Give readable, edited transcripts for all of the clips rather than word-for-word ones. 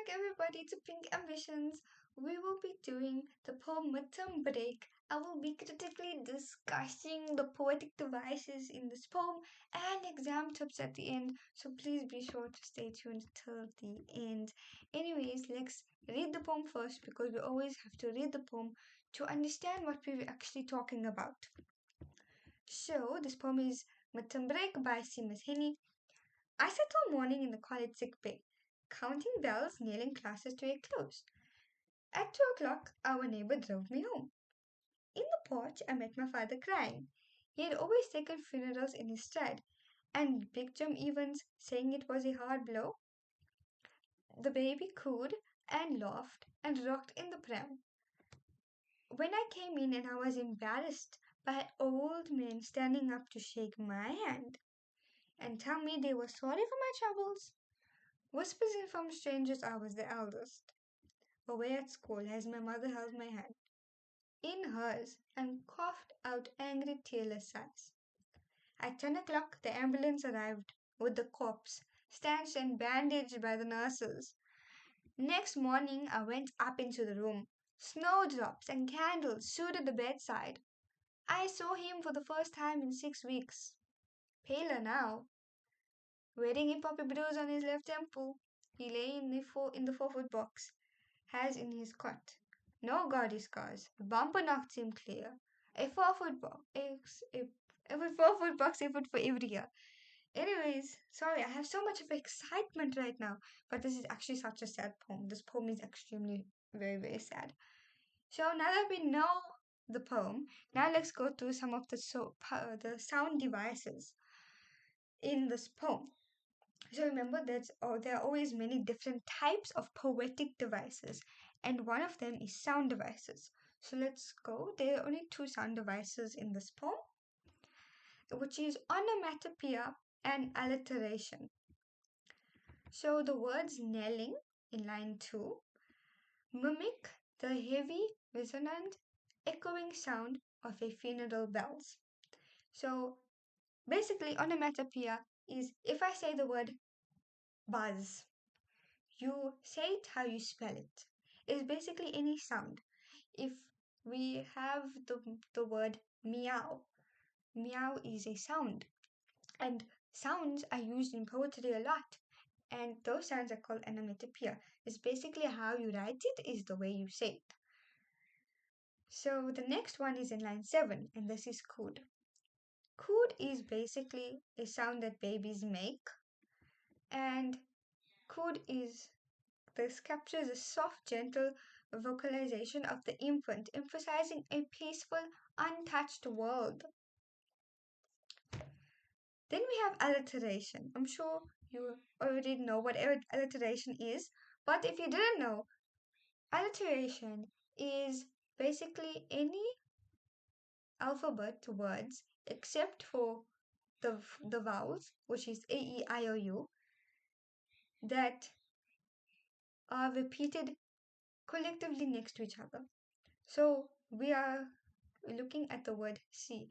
back everybody to Pink Ambitions. We will be doing the poem Midterm Break. I will be critically discussing the poetic devices in this poem and exam tips at the end. So please be sure to stay tuned till the end. Anyways, let's read the poem first because we always have to read the poem to understand what we're actually talking about. So this poem is Midterm Break by Seamus Heaney. I sat all morning in the college sick bay, counting bells, nailing classes to a close. At 2 o'clock, our neighbor drove me home. In the porch, I met my father crying. He had always taken funerals in his stride, and Big Jim Evans saying it was a hard blow. The baby cooed and laughed and rocked in the pram. When I came in and I was embarrassed by old men standing up to shake my hand and tell me they were sorry for my troubles. Whispers in from strangers I was the eldest. Away at school as my mother held my hand in hers and coughed out angry tearless sighs. At 10 o'clock the ambulance arrived with the corpse, stanched and bandaged by the nurses. Next morning I went up into the room. Snowdrops and candles stood at the bedside. I saw him for the first time in 6 weeks. Paler now, wearing a poppy bruise on his left temple. He lay in the 4 foot box, has in his cot. No gaudy scars. The bumper knocked him clear. A 4 foot box, a 4 foot box, a foot for every year. Anyways, sorry, I have so much of excitement right now, but this is actually such a sad poem. This poem is extremely very, very sad. So now that we know the poem, now let's go through some of the sound devices in this poem. So remember that there are always many different types of poetic devices, and one of them is sound devices. So let's go. There are only two sound devices in this poem, which is onomatopoeia and alliteration. So the words knelling in line 2 mimic the heavy, resonant, echoing sound of a funeral bells. So basically, onomatopoeia is if I say the word buzz, you say it how you spell it. It's basically any sound. If we have the word meow, meow is a sound. And sounds are used in poetry a lot. And those sounds are called onomatopoeia. It's basically how you write it is the way you say it. So the next one is in line 7, and this is cood. Cood is basically a sound that babies make. And cood is this captures a soft, gentle vocalization of the infant, emphasizing a peaceful, untouched world. Then we have alliteration. I'm sure you already know what alliteration is, but if you didn't know, alliteration is basically any alphabet words except for the vowels, which is A, E, I, O, U, that are repeated collectively next to each other. So we are looking at the word C,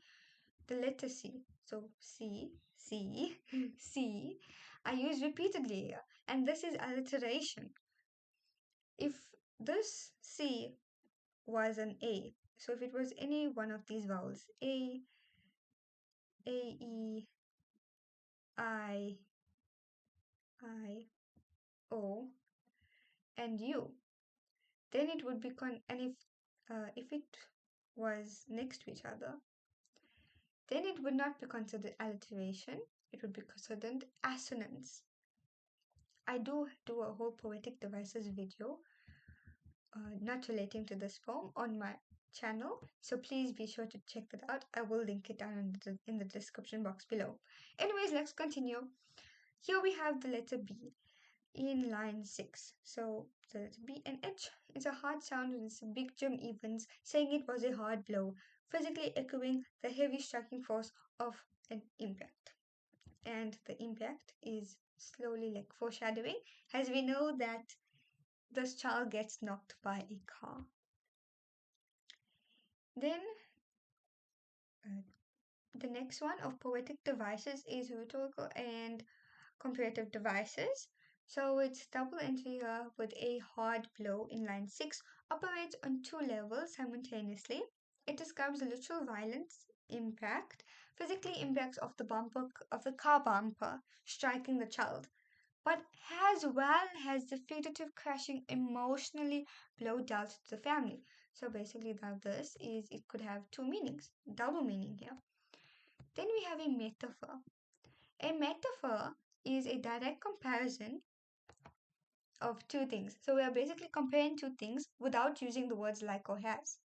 the letter C. So C, C, C are used repeatedly here, and this is alliteration. If this C was an A, so if it was any one of these vowels, A, E, I, O, and U, then it would be and if it was next to each other, then it would not be considered alliteration, it would be considered assonance. I do a whole poetic devices video not relating to this poem on my channel, so please be sure to check that out. I will link it down in the description box below. Anyways, let's continue. Here we have the letter B in line 6. So the letter B and H is a hard sound, and it's a Big Jim Evans saying it was a hard blow, physically echoing the heavy striking force of an impact. And the impact is slowly like foreshadowing, as we know that this child gets knocked by a car. Then the next one of poetic devices is rhetorical and comparative devices. So its double entry here with a hard blow in line 6 operates on two levels simultaneously. It describes the literal violence impact, physically impacts of the bumper of the car bumper striking the child, but as well as the figurative crushing emotionally blow dealt to the family. So basically now this is it could have two meanings, double meaning here. Then we have a metaphor. A metaphor is a direct comparison of two things. So we are basically comparing two things without using the words like or has.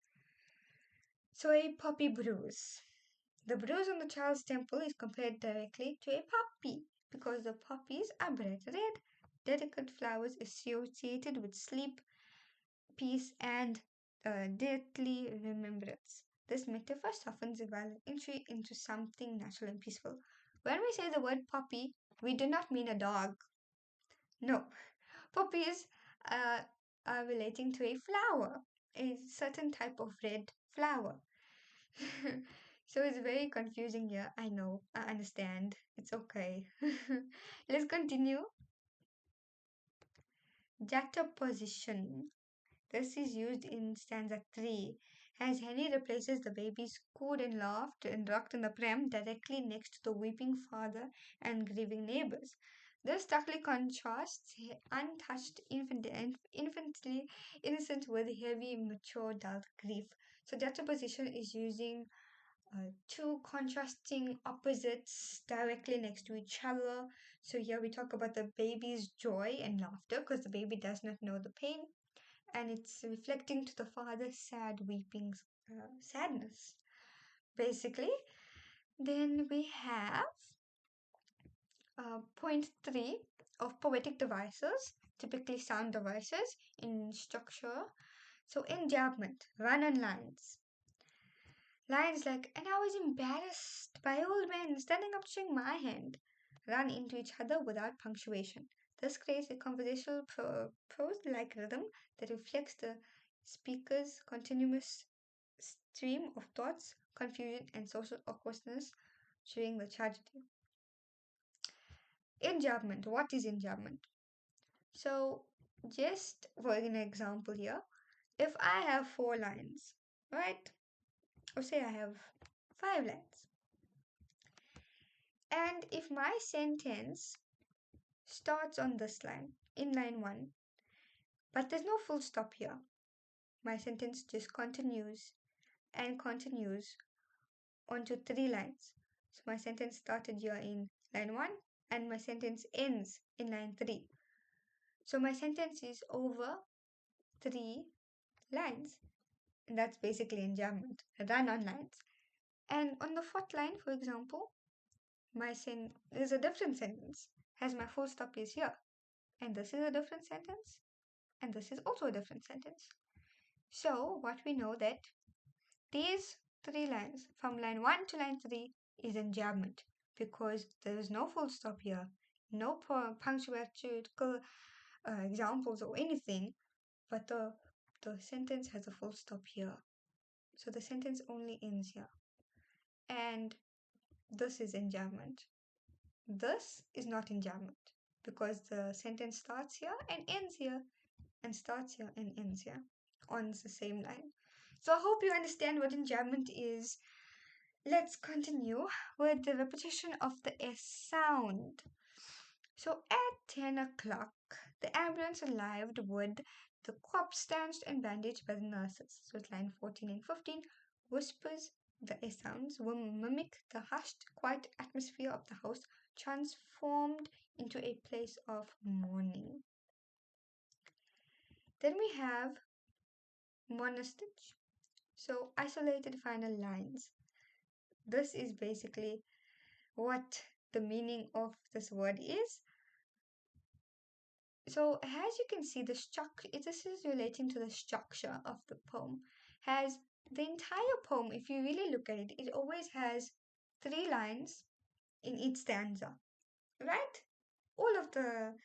So a puppy bruise. The bruise on the child's temple is compared directly to a puppy because the puppies are bright red, delicate flowers associated with sleep, peace, and deathly remembrance. This metaphor softens the violent entry into something natural and peaceful. When we say the word puppy, we do not mean a dog. No, puppies uh, are relating to a flower, a certain type of red flower. So it's very confusing here. I know, I understand. It's okay. Let's continue. Juxtaposition. This is used in stanza 3 as Henny replaces the baby's cooed and laughed and rocked in the pram directly next to the weeping father and grieving neighbors. This starkly contrasts untouched infantily innocent with heavy, mature, adult grief. So juxtaposition is using two contrasting opposites directly next to each other. So here we talk about the baby's joy and laughter because the baby does not know the pain, and it's reflecting to the father's sad weeping, sadness, basically. Then we have point 3 of poetic devices, typically sound devices in structure. So enjambment, run on lines. Lines like, and I was embarrassed by old men standing up to shake my hand, run into each other without punctuation. This creates a conversational prose like rhythm that reflects the speaker's continuous stream of thoughts, confusion, and social awkwardness during the tragedy. Enjambment. What is enjambment? So, just for an example here, if I have 4 lines, right? Or say I have 5 lines. And if my sentence starts on this line, in line 1, but there's no full stop here, my sentence just continues and continues onto 3 lines. So my sentence started here in line 1 and my sentence ends in line 3. So my sentence is over 3 lines. And that's basically enjambment, run on lines. And on the 4th line, for example, is a different sentence, as my full stop is here. And this is a different sentence, and this is also a different sentence. So what we know that these 3 lines from line 1 to line 3 is enjambment because there is no full stop here, no punctuational examples or anything, but the sentence has a full stop here. So the sentence only ends here. And this is enjambment. This is not enjambment because the sentence starts here and ends here and starts here and ends here on the same line. So I hope you understand what enjambment is. Let's continue with the repetition of the S sound. So at 10 o'clock, the ambulance arrived with the corpse stanched and bandaged by the nurses. So it's line 14 and 15. Whispers, the S sounds will mimic the hushed, quiet atmosphere of the house, transformed into a place of mourning. Then we have monostage. So isolated final lines. This is basically what the meaning of this word is. So as you can see, the structure, this is relating to the structure of the poem, has the entire poem, if you really look at it, it always has 3 lines in each stanza, right? All of the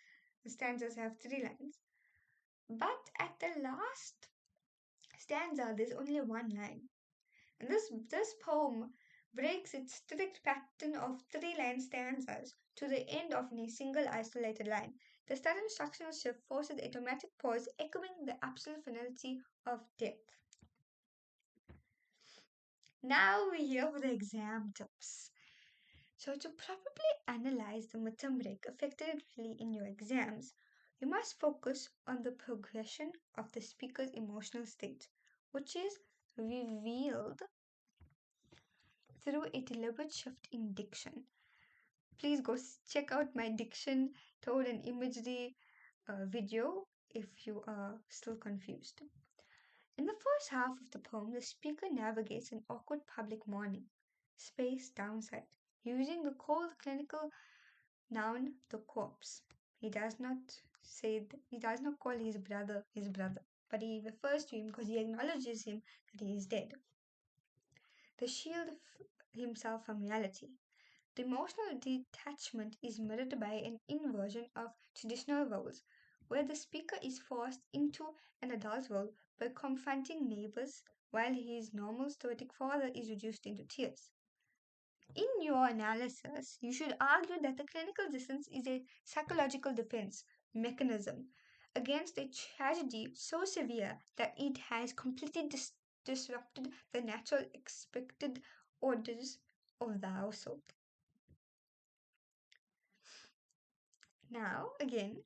stanzas have 3 lines. But at the last stanza, there's only 1 line. And this poem breaks its strict pattern of 3 line stanzas to the end of a single isolated line. The sudden instructional shift forces the automatic pause, echoing the absolute finality of death. Now we're here for the exam tips. So, to properly analyze the midterm break effectively in your exams, you must focus on the progression of the speaker's emotional state, which is revealed through a deliberate shift in diction. Please go check out my diction, tone, and imagery video if you are still confused. In the first half of the poem, the speaker navigates an awkward public morning, space downside, using the cold clinical noun the corpse. He does not call his brother, but he refers to him because he acknowledges him that he is dead. The shield himself from reality. The emotional detachment is mirrored by an inversion of traditional roles, where the speaker is forced into an adult role by confronting neighbors, while his normal stoic father is reduced into tears. In your analysis, you should argue that the clinical distance is a psychological defense mechanism against a tragedy so severe that it has completely disrupted the natural expected orders of the household. Now, again,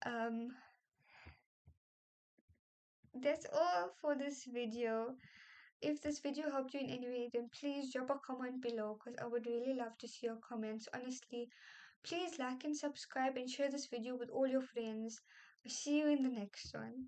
um, that's all for this video. If this video helped you in any way, then please drop a comment below because I would really love to see your comments. Honestly, please like and subscribe and share this video with all your friends. See you in the next one.